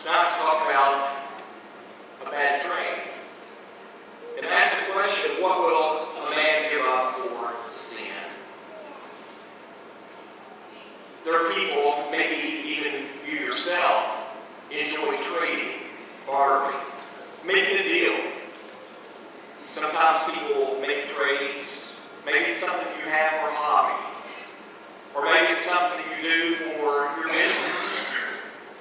not to talk about a bad trade. And ask the question, what will a man give up for sin? There are people, maybe even you yourself, enjoy trading, bartering, making a deal. Sometimes people make trades. Maybe it's something you have for a hobby. Or maybe it's something you do for your business.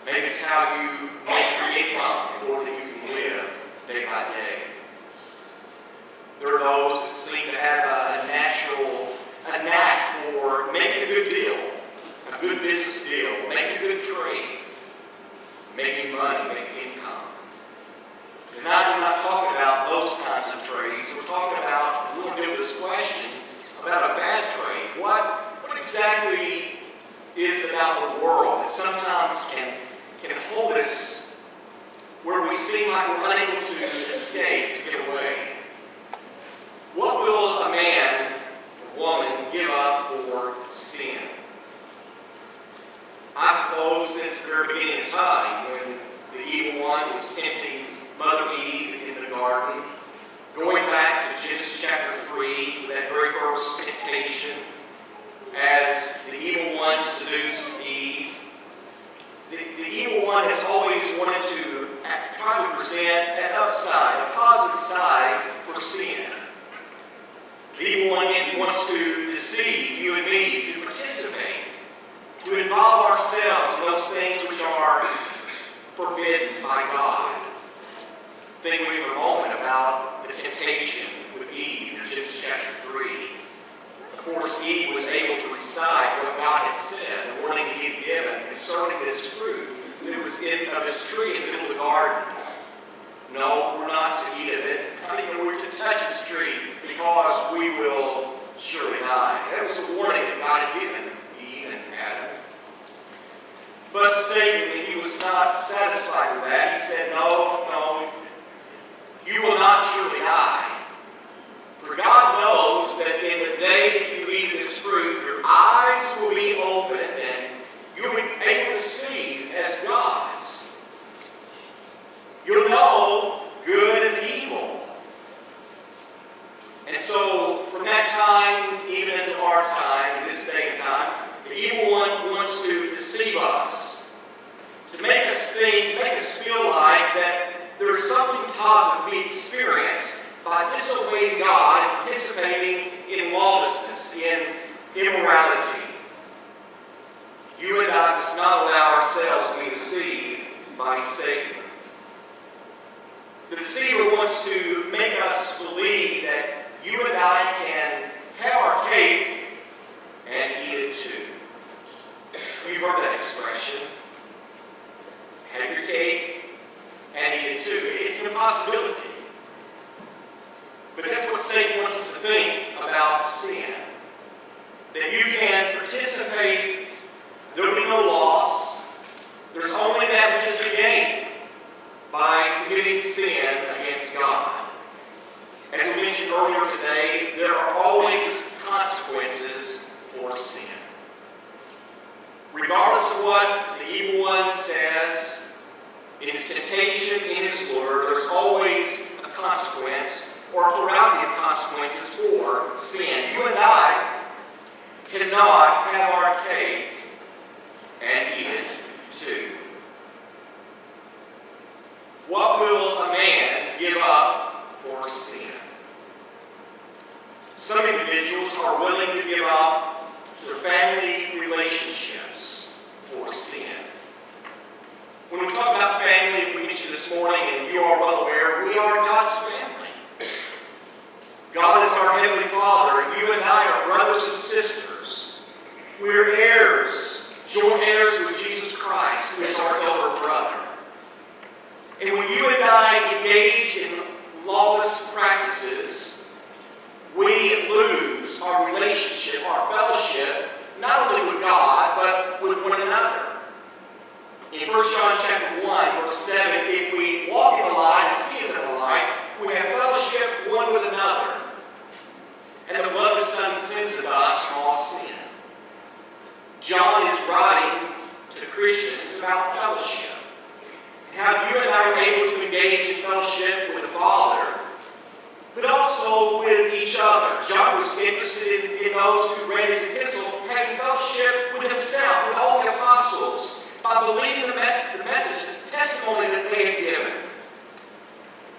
Maybe it's how you make your income in order that you can live day by day. There are those that seem to have a knack for making a good deal, a good business deal, making a good trade, making money, making income. And now we're not talking about those kinds of trades. We're talking about, we're going to deal with this question about a bad trade. What exactly is it about the world that sometimes can hold us where we seem like we're unable to escape, to get away? What will a man or woman give up for sin? I suppose since the very beginning of time, when the evil one was tempting Mother Eve in the garden, going back to Genesis chapter 3, that very first temptation, as the evil one seduced Eve, the evil one has always wanted to try to present an upside, a positive side for sin. The evil one wants to deceive you and me, to participate, to involve ourselves in those things which are forbidden by God. Think with a moment about the temptation with Eve in Genesis chapter 3. Of course, Eve was able to recite what God had said, the warning that He had given concerning this fruit that was of this tree in the middle of the garden. No, we're not to eat of it. Not even we're to touch this tree, because we will surely die. That was a warning that God had given Eve and Adam. But Satan, he was not satisfied with that. He said, no, you will not surely die. For God knows that in the day that you eat this fruit, your eyes will be opened and you'll be able to see as gods. You'll know good and evil. And so, from that time, even into our time, in this day and time, the evil one wants to deceive us, to make us think, to make us feel like that there is something positive we experience by disobeying God and participating in lawlessness, in immorality. You and I must not allow ourselves to be deceived by Satan. The deceiver wants to make us believe that you and I can have our cake and eat it too. You've heard that expression. Have your cake and eat it too. It's an impossibility. But that's what Satan wants us to think about sin. That you can participate, there will be no loss. There's only that which is to gain by committing sin against God. As we mentioned earlier today, there are always consequences for sin. Regardless of what the evil one says, in his temptation, in his lure, there's always a consequence or a plurality of consequences for sin. You and I cannot have our cake and eat it too. What will a man give up for sin? Some individuals are willing to give up their family relationships for sin. When we talk about family, we mentioned this morning, and you are well aware, we are God's family. God is our Heavenly Father, and you and I are brothers and sisters. We're heirs, joint heirs with Jesus Christ, who is our elder brother. And when you and I engage in lawless practices, we lose our relationship, our fellowship, not only with God, but with one another. In 1 John chapter 1, verse 7, if we walk in the light as He is in the light, we have fellowship one with another. And the blood of the Son cleanseth us from all sin. John is writing to Christians about fellowship. and how you and I are able to engage in fellowship with the Father, but also with each other. John was interested in those who read his epistle having fellowship with himself, with all the apostles, by believing the message, the testimony that they had given.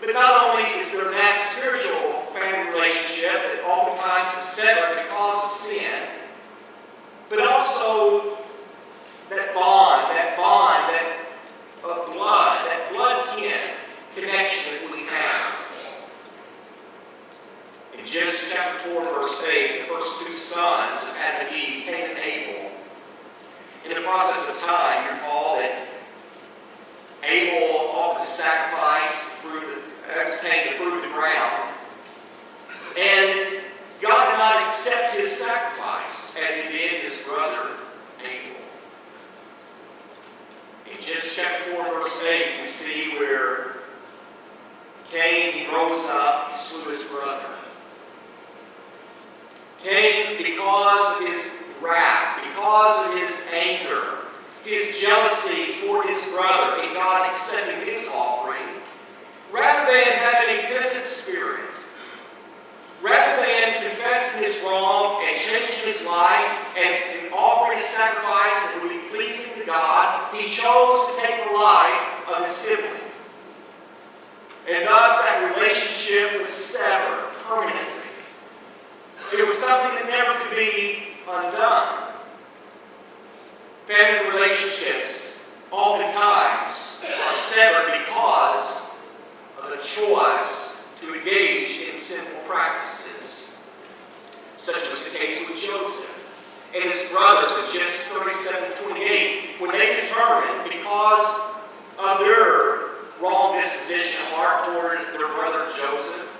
But not only is there that spiritual family relationship that oftentimes is severed because of sin, but also that bond of blood, that blood kin connection that we have. In Genesis chapter 4, verse 8, the first two sons of Adam and Eve, Cain and Abel, in the process of time, you recall that Abel offered a sacrifice containing the fruit of the ground, and God did not accept his sacrifice as he did his brother Abel. In Genesis chapter 4, verse 8, we see where Cain, he rose up, he slew his brother. Cain, because of his wrath, because of his anger, his jealousy toward his brother, in God accepting his offering, rather than having a penitent spirit, rather than confessing his wrong and changing his life and offering a sacrifice that would be pleasing to God, he chose to take the life of his sibling. And thus that relationship was severed permanently. It was something that never could be undone. Family relationships oftentimes are severed because of the choice to engage in sinful practices. Such was the case with Joseph and his brothers in Genesis 37:28, when they determined, because of their wrong disposition of heart toward their brother Joseph,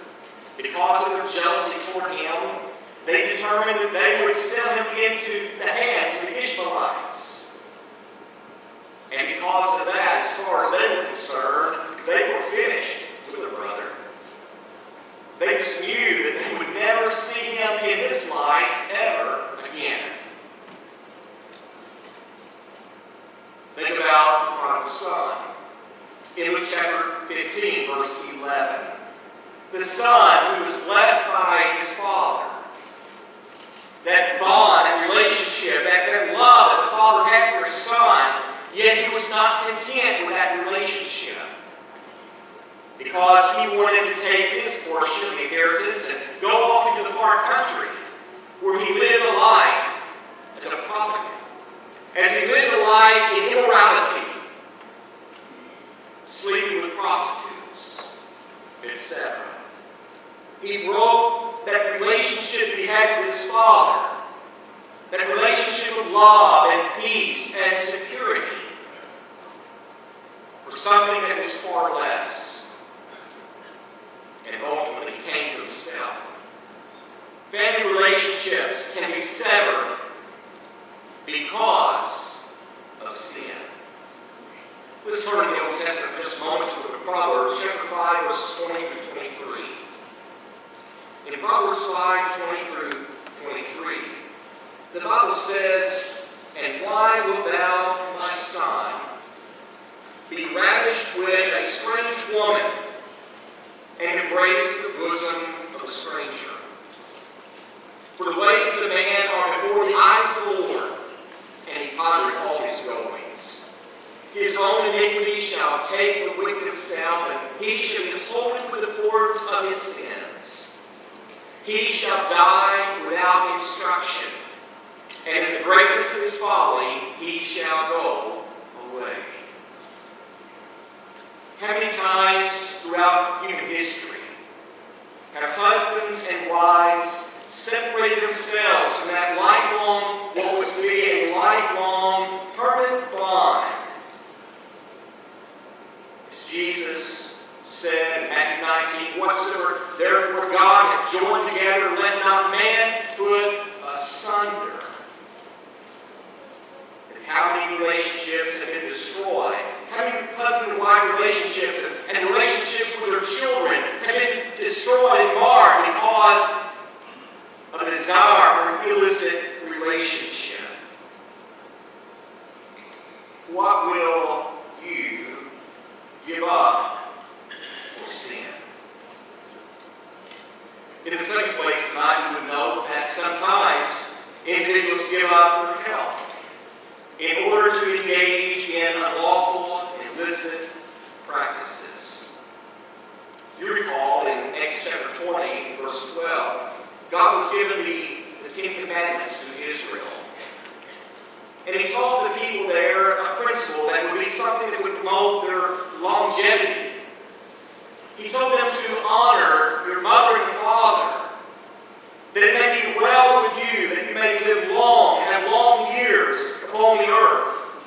because of their jealousy toward him, they determined that they would sell him into the hands of the Ishmaelites. And because of that, as far as they were concerned, they were finished with their brother. They just knew that they would never see him in this life ever again. Think about the prodigal son. In Luke chapter 15, verse 11. The son who was blessed by his father. That bond, that relationship, that love that the father had for his son, yet he was not content with that relationship. Because he wanted to take his portion of the inheritance and go off into the far country, where he lived a life as a profligate. As he lived a life in immorality, sleeping with prostitutes, etc. He broke that relationship he had with his father, that relationship of love and peace and security, for something that was far less, and ultimately came to himself. Family relationships can be severed because of sin. Let's turn to the Old Testament for just a moment to the book of Proverbs, chapter 5, verses 20 through 23. In Proverbs 5, 20 through 23, the Bible says, "And why wilt thou, my son, be ravished with a strange woman, and embrace the bosom of a stranger? For the ways of man are before the eyes of the Lord, and he pondereth all his goings. His own iniquity shall take the wicked himself, and he shall be holden with the cords of his sins. He shall die without instruction, and in the greatness of his folly he shall go away." How many times throughout human history have husbands and wives separated themselves from that lifelong, what was to be a lifelong, permanent bond? As Jesus said in Matthew 19, "Whatsoever therefore God hath joined together, let not man put asunder." And how many relationships have been destroyed? How many husband and wife relationships and relationships with their children have been destroyed and marred because of a desire for an illicit relationship? What will you sometimes individuals give up their health in order to engage in unlawful and illicit practices. You recall in Exodus chapter 20, verse 12, God was given the Ten Commandments to Israel. And he taught the people there a principle that would be something that would promote their longevity. He told them to honor your mother and your father, that it may be well with you, that you may live long, have long years upon the earth.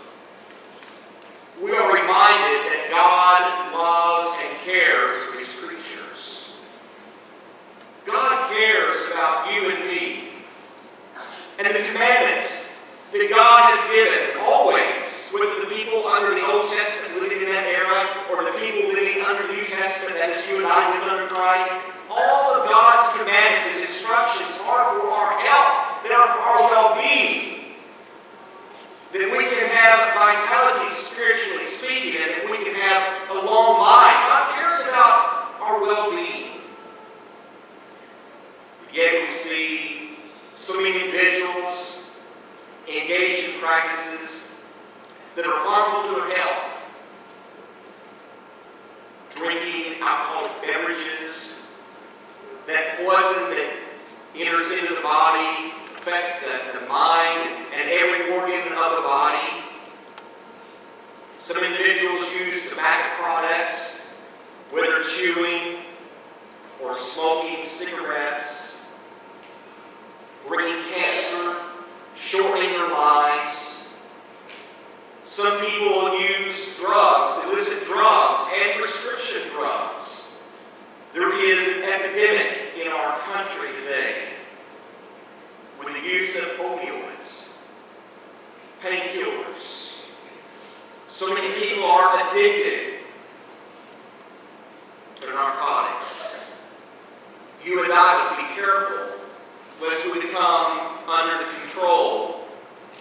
We are reminded that God loves and cares for his creatures. God cares about you and me. And the commandments that God has given, always, whether the people under the Old Testament living in that era, or the people living under the New Testament, that is you and I living under Christ, all of God's commandments, his instructions, are for our health, they are for our well-being. That we can have vitality, spiritually speaking, and that we can have a long life. God cares about our well-being. Yet we see so many individuals engage in practices that are harmful to their health. Drinking alcoholic beverages, that poison that enters into the body, affects the mind and every organ of the body. Some individuals use tobacco products, whether chewing or smoking cigarettes, bringing cancer, shortening their lives. Some people use drugs, illicit drugs, and prescription drugs. There is an epidemic in our country today with the use of opioids, painkillers. So many people are addicted to narcotics. You and I must be careful lest we become under the control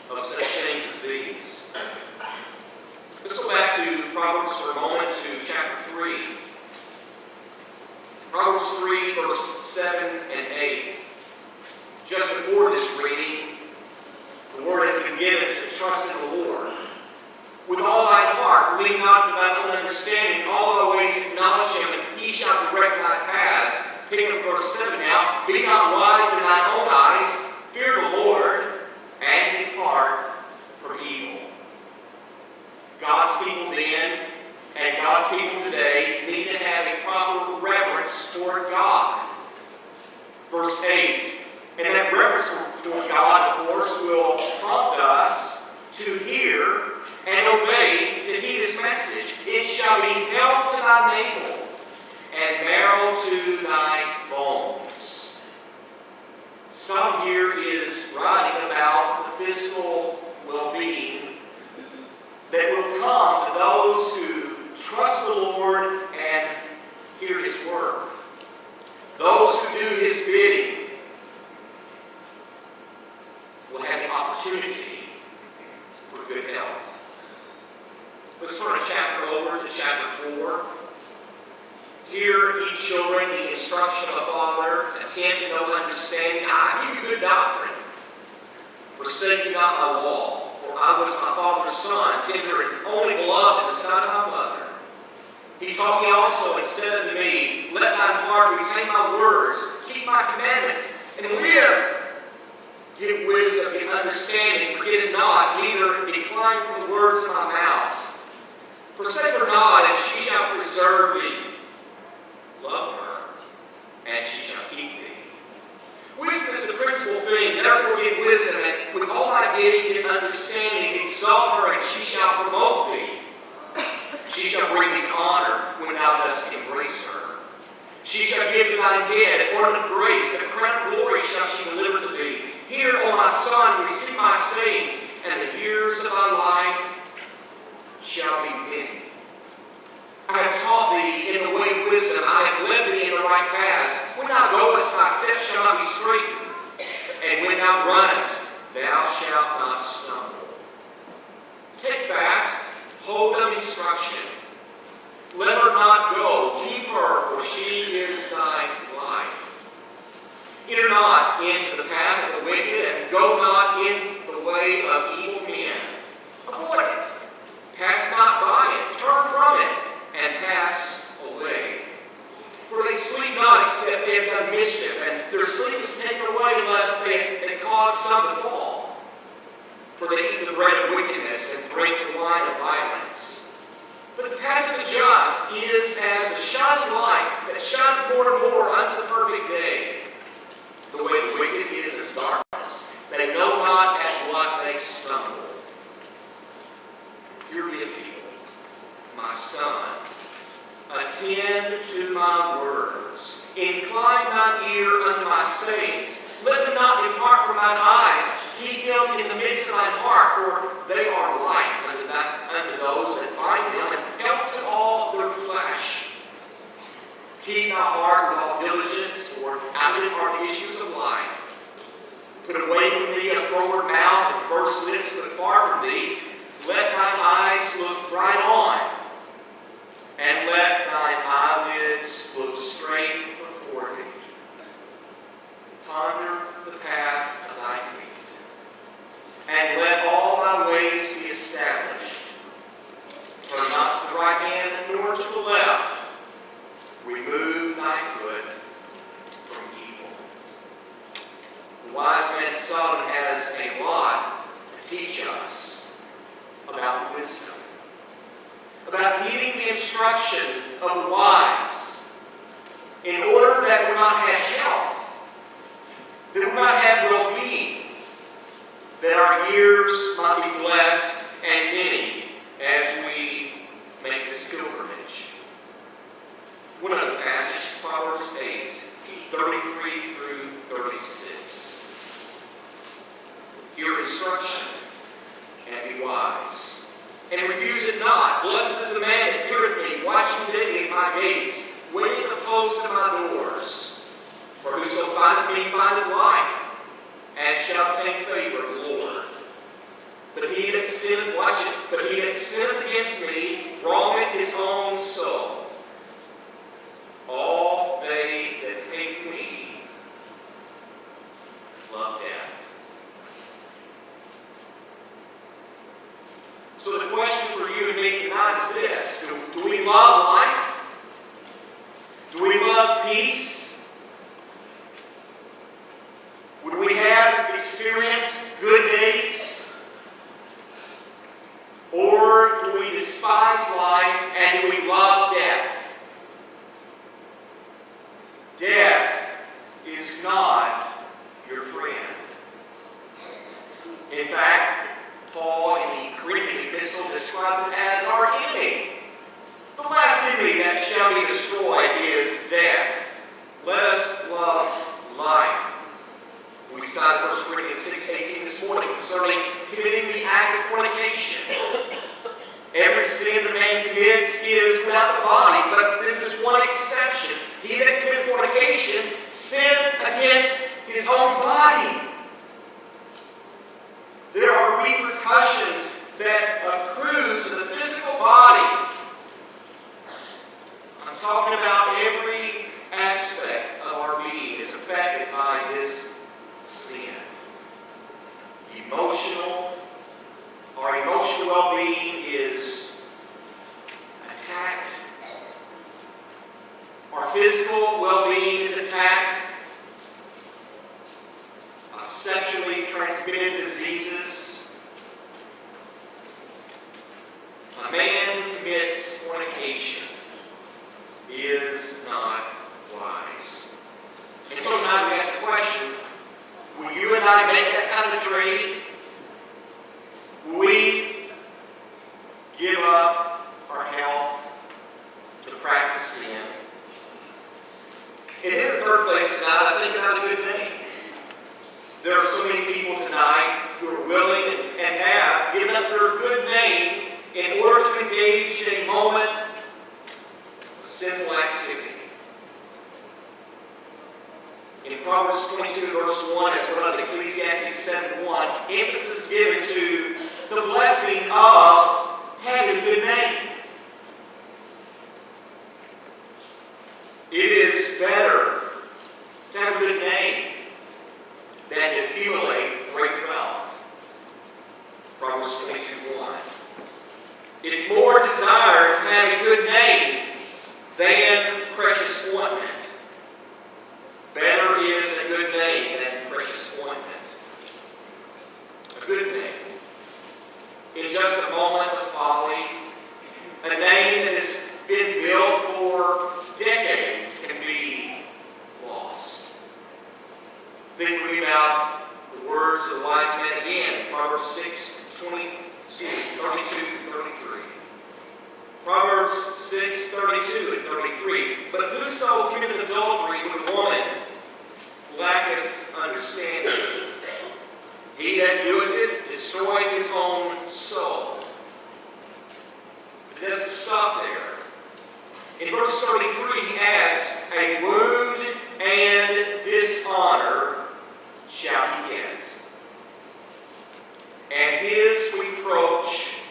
of such things as these. Let's go back to Proverbs for a moment, to chapter 3. Proverbs 3, verse 7 and 8. Just before this reading, the word has been given to trust in the Lord. With all thine heart, lean not to thine own understanding, all thy ways acknowledge him, and he shall direct thy paths. Picking up verse 7 now. Be not wise in thine own eyes, fear the Lord, and depart from evil. God's people then, and God's people today, need to have a proper reverence toward God. Verse 8. And that reverence toward God, of course, will prompt us to hear and obey, to heed his message. It shall be health to thy navel, and marrow to thy bones. Some here is writing about the physical well-being that will come to those who trust the Lord and hear his word. Those who do his bidding will have the opportunity for good health. Let's turn a chapter over to chapter 4. Hear, ye children, the instruction of the Father, attend to no understanding. I give you good doctrine. Forsake you not my law, for I was my Father's son, tender and only beloved in the sight of my mother. He taught me also and said unto me, let thine heart retain my words, keep my commandments, and live. Give wisdom, give understanding, forget it not, neither decline from the words of my mouth. Forsake her not, and she shall preserve thee. Love her, and she shall keep thee. Wisdom is the principal thing. Therefore get wisdom, and with all thy getting, get understanding. Exalt her, and she shall promote thee. She shall bring thee to honor when thou dost embrace her. She shall give to thine head an ornament of grace, and a crown of glory shall she deliver to thee. Hear, O my son, receive my sayings, and the years of thy life shall be many. I have taught thee in the way of wisdom. I have led thee in the right paths. When thou goest, thy steps shall not be straitened. And when thou runnest, thou shalt not stumble. Take fast, hold of instruction. Let her not go. Keep her, for she is thy life. Enter not into the path of the wicked, and go not in the way of evil men. Avoid it. Pass not by it. Turn from it, and pass away. For they sleep not, except they have done mischief, and their sleep is taken away unless they cause some to fall. For they eat the bread of wickedness, and drink the wine of violence. But the path of the just is as the shining light that shines more and more unto the perfect day. The way of the wicked is as darkness. They know not at what they stumble. Hear me, people, my son. Attend to my words. Incline thine ear unto my sayings. Let them not depart from thine eyes. Keep them in the midst of thine heart, for they are life unto those that find them, and health to all their flesh. Keep thy heart with all diligence, for out of it are the issues of life. Put away from thee a froward mouth and perverse lips, put far from thee. Let thine eyes look right on, and let thine eyelids look straight before thee. Ponder the path of thy feet, and let all thy ways be established. Turn not to the right hand, nor to the left. Remove thy foot from evil. The wise man Solomon has a lot to teach us about wisdom, about heeding the instruction of the wise, in order that we might have health, that we might have well-being, that our years might be blessed and many as we make this pilgrimage. One other passage, Proverbs 8, 33 through 36. Hear instruction and be wise, and refuse it not. Blessed is the man that heareth me, watching daily at my gates, waiting at the posts of my doors. For whoso findeth me findeth life, and shall obtain favor of the Lord. But he that sinneth, watch it, but he that sinneth against me wrongeth his own soul. All they that hate me love death. So the question for you and me tonight is this: do we love life? Do we love peace? Would we have experienced good days? Or do we despise life and do we love death? Death is not your friend. In fact, Paul in the Corinthian epistle describes it as our enemy. The last enemy that shall be destroyed is death. Let us love life. We cited 1 Corinthians 6:18 this morning concerning committing the act of fornication. Every sin the man commits is without the body, but this is one exception. He that commits fornication sinned against his own body. There are repercussions that accrue to the physical body. I'm talking about every aspect of our being is affected by this sin. Our emotional well-being is attacked. Our physical well-being is attacked. Sexually transmitted diseases. A man who commits fornication is not wise. And so now we ask the question, will you and I make that kind of a trade? Will we give up our health to practice sin? And in the third place tonight, I think about a good name. There are so many people tonight who are willing and have given up their good name in order to engage in a moment of sinful activity. In Proverbs 22 verse 1, as well as Ecclesiastes 7:1, emphasis is given to the blessing of having a good name. It is better to have a good name It's more desired to have a good name than precious ointment. Better is a good name than precious ointment. A good name. In just a moment of folly, a name that has been built for decades can be lost. Think with me about the words of the wise man again, Proverbs 32-33. Proverbs 6:32 and 33. But whoso committeth adultery with a woman lacketh understanding. He that doeth it destroyeth his own soul. It doesn't stop there. In verse 33, he adds, a wound and dishonor shall he get, and his reproach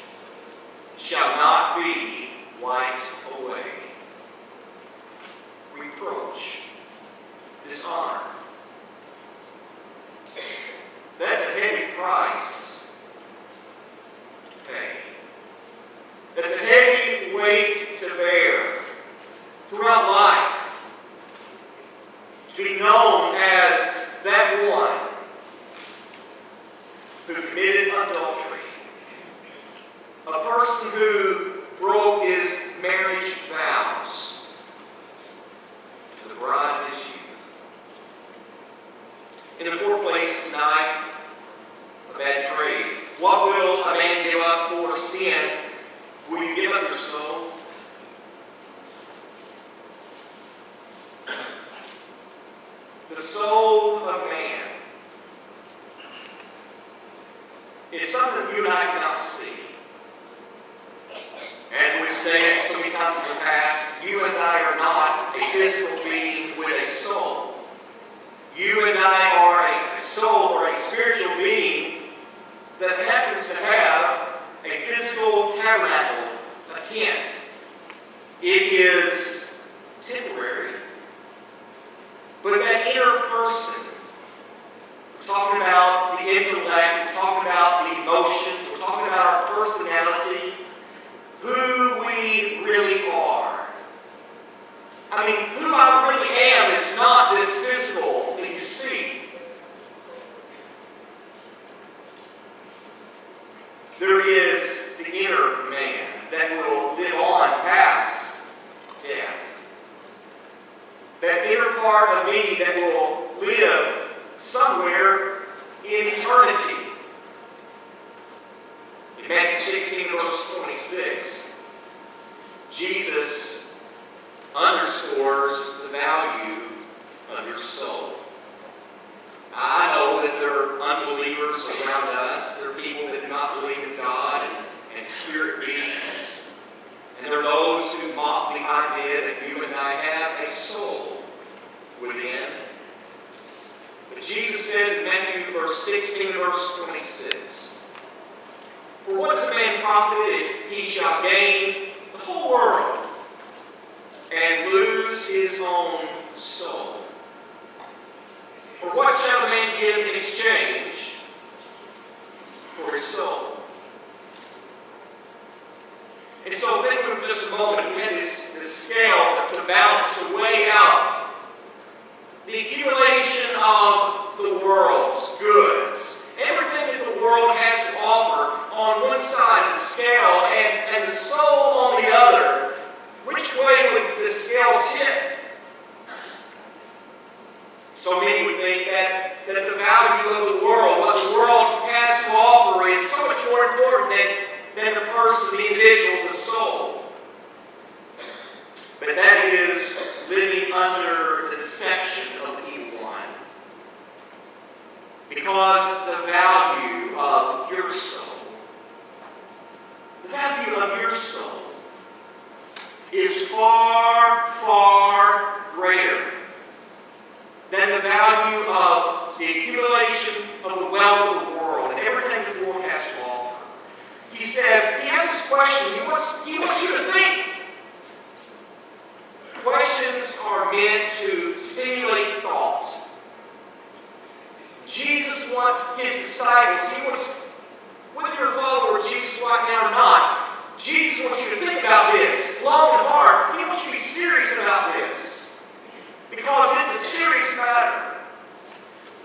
shall not be wiped away. Reproach, dishonor. That's a heavy price to pay. That's a heavy weight to bear throughout life. To be known as that one who committed adultery. A person who broke his marriage vows to the bride of his youth. In the fourth place tonight, a bad trade. What will a man give up for sin? Will you give up your soul? The soul of man. It's something you and I cannot see. As we've said so many times in the past, you and I are not a physical being with a soul. You and I are a soul or a spiritual being that happens to have a physical tabernacle, a tent. It is temporary. But that inner person, we're talking about the intellect, we're talking about the emotions, we're talking about our personality, who we really are. I mean, who I really am is not this physical that you see. There is the inner man that will live on past death. That inner part of me that will live somewhere in eternity. In Matthew 16, verse 26, Jesus underscores the value of your soul. I know that there are unbelievers around us. There are people that do not believe in God and spirit beings. And there are those who mock the idea that you and I have a soul within. But Jesus says in Matthew verse 16, verse 26, for what does a man profit if he shall gain the whole world and lose his own soul? For what shall a man give in exchange for his soul? And so think for just a moment, if we had this scale to balance, to weigh out the accumulation of the world's goods, everything that the world has to offer on one side of the scale and the soul on the other, which way would the scale tip? So many would think that the value of the world, what the world has to offer, is so much more important than the person, the individual, the soul. But that is living under the deception of the evil one. Because the value of your soul, is far, far greater than the value of the accumulation of the wealth of the world and everything that the world has to offer. He says, he asks this question, he wants you to think. Questions are meant to stimulate thought. Jesus wants his disciples, he wants, whether you're a follower of Jesus right now or not, Jesus serious about this, because it's a serious matter.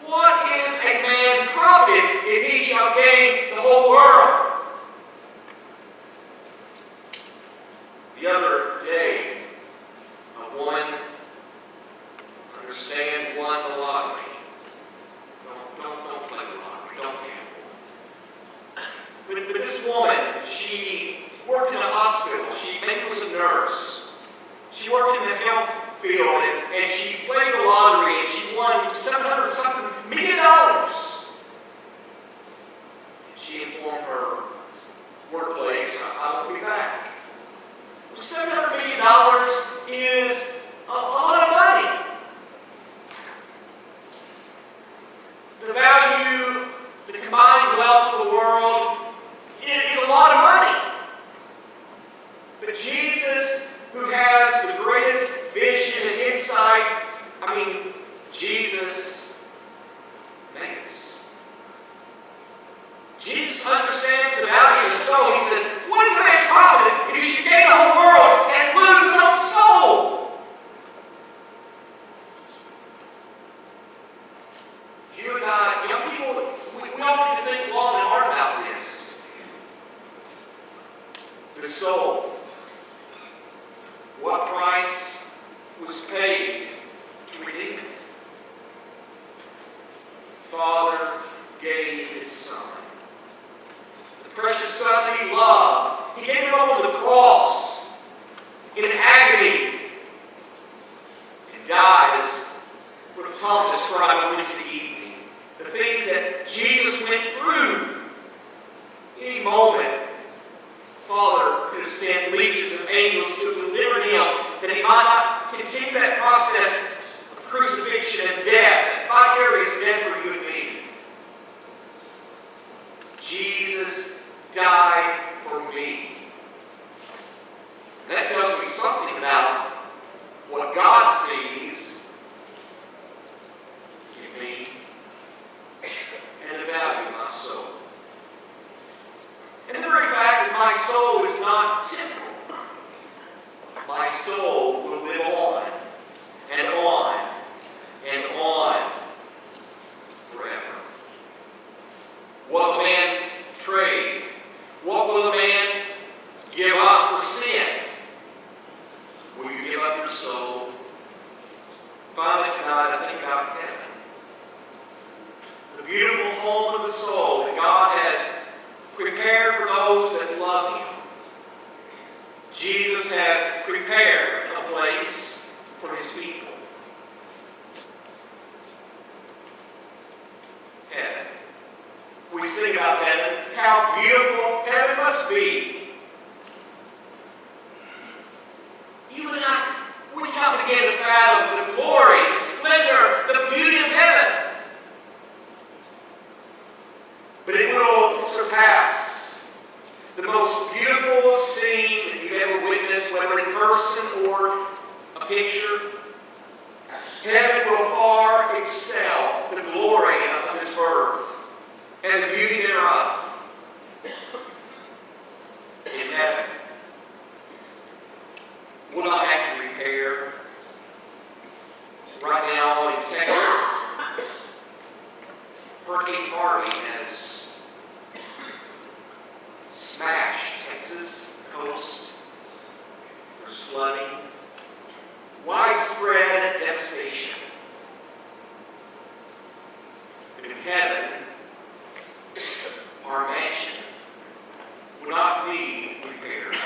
What is a man profit if he shall gain the whole world? The other day, a woman, understand, won the lottery. Don't play the lottery. Don't gamble. But this woman, she worked in a hospital. She maybe was a nurse. She worked in the health field, and she played the lottery, and she won $700 million. She informed her workplace, I will be back. $700 million is a lot of money. The value, the combined wealth of the world is a lot of money. But Jesus, who has the greatest vision and insight, Jesus makes. Jesus understands the value of the soul. He says, what is a man profit if he should gain the whole world and lose his own soul? You and I, young people, we don't need to think long and hard about this. The soul. What price was paid to redeem it? Father gave His Son. The precious Son that He loved. He gave Him over to the cross in agony and died, as what Tom described Wednesday evening. The things that Jesus went through. Any moment, Father could have sent legions of angels to deliver Him, that He might not continue that process of crucifixion and death, and vicarious death for you and me. Jesus died for me. And that tells me something about what God sees in me and the value of my soul. And the very fact that my soul is not temporal. My soul will live on and on and on forever. What will a man trade? What will a man give up for sin? Will you give up your soul? Finally tonight, I think about heaven. The beautiful home of the soul that God has prepared for those that love Him. Jesus has prepared a place for His people. Heaven. We sing about heaven. How beautiful heaven must be. You and I, we cannot begin to fathom the glory, the splendor, the beauty of heaven. But it will surpass the most beautiful scene that you've ever witnessed, whether in person or a picture. Heaven will far excel the glory of this earth and the beauty thereof. In heaven, we'll not have to repair. Right now in Texas, Hurricane Harvey has smashed Texas coast. There's flooding. Widespread devastation. But in heaven, our mansion will not need repaired.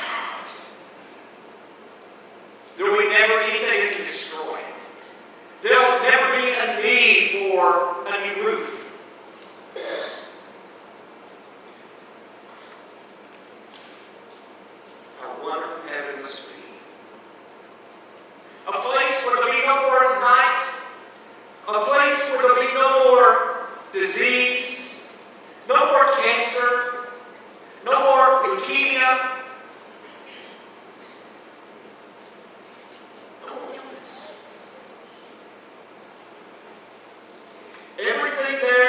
There will be never anything that can destroy it. There will never be a need for a new roof. How wonderful heaven must be. A place where there will be no more night. A place where there will be no more disease. No more cancer. No more leukemia. No more illness. Everything there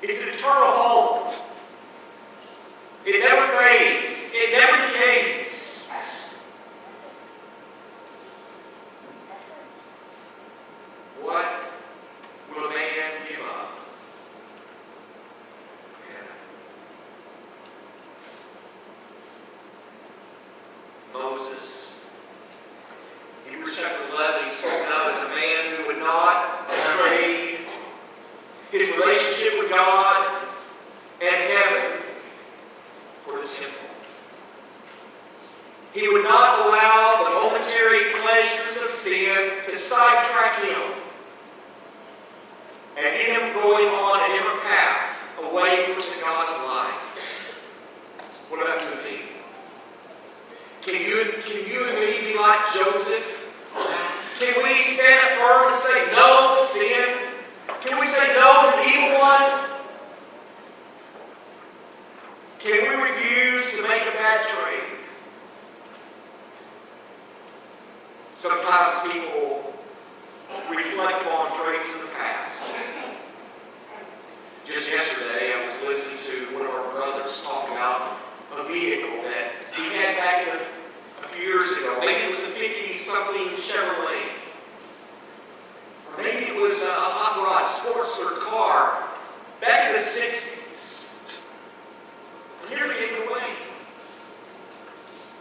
It's an eternal home. It never fades. It never decays. What will a man give up for heaven? Moses, Hebrews chapter 11, he's spoken of as a man who would not trade his relationship with God and heaven for the temple. He would not allow the momentary pleasures of sin to sidetrack him and get him going on a different path away from the God of life. What about you and me? Can you and me be like Joseph? Can we stand up firm and say no to sin? Can we say no to the evil one? Can we refuse to make a bad trade? Sometimes people reflect on trades in the past. Just yesterday, I was listening to one of our brothers talk about a vehicle that he had back a few years ago. Maybe it was a 50-something Chevrolet. Or maybe it was a hot rod, sports car back in the 60s. I nearly gave it away.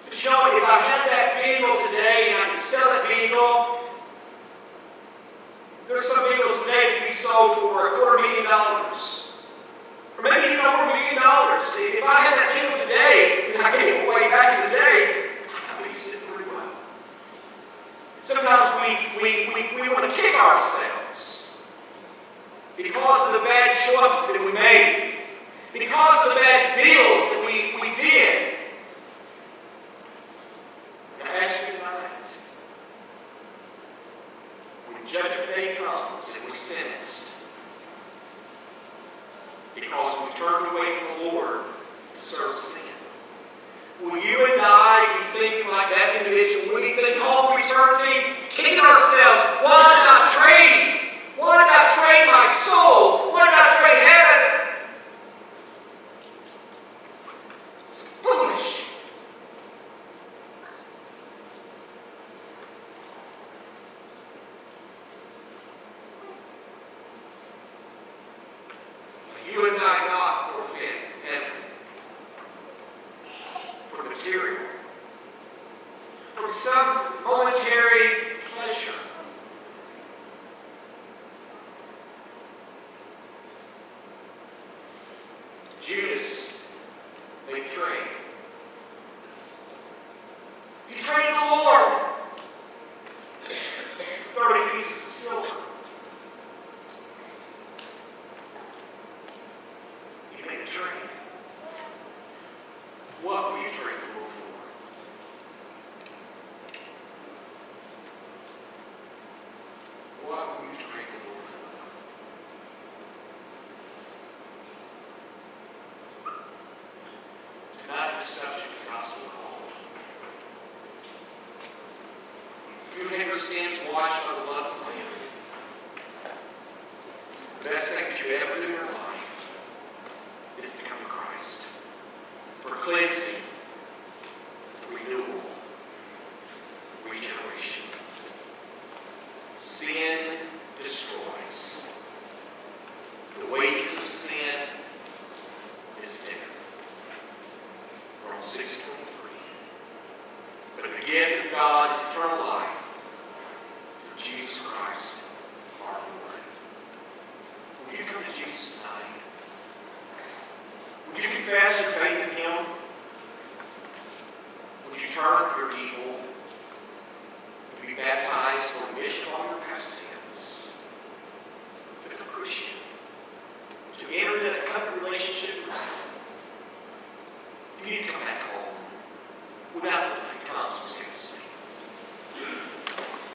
But you know, if I had that vehicle today and I could sell that vehicle, there are some vehicles today that can be sold for $250,000. Or maybe even over $1 million. If I had that vehicle today and I gave it away back in the day, I would be sitting pretty well. Sometimes we want to kick ourselves because of the bad choices that we made, because of the bad deals that we did. And I ask you tonight, when Judgment Day comes and we're sentenced, because we turned away from the Lord to serve sin, will you and I be thinking like that individual? Will we be thinking all through eternity, kicking ourselves, why did I trade? Why did I trade my soul? Why did I trade heaven? It's foolish. You and I not forfeit heaven for material, for some momentary pleasure. Judas made a trade. He traded the Lord 30 pieces of silver. He made a trade. What will you trade the Lord for? What will you trade the Lord for? Tonight is subject to gospel call. You have your sins washed by the blood of the Lamb. The best thing that you ever do in your life is to come to Christ for cleansing, renewal, regeneration. Sin destroys. The wages of sin is death. Romans 6:23. But the gift of God is eternal life through Jesus Christ, our Lord. Will you come to Jesus tonight? Would you confess your faith in Him? Would you turn from your evil? Would you be baptized for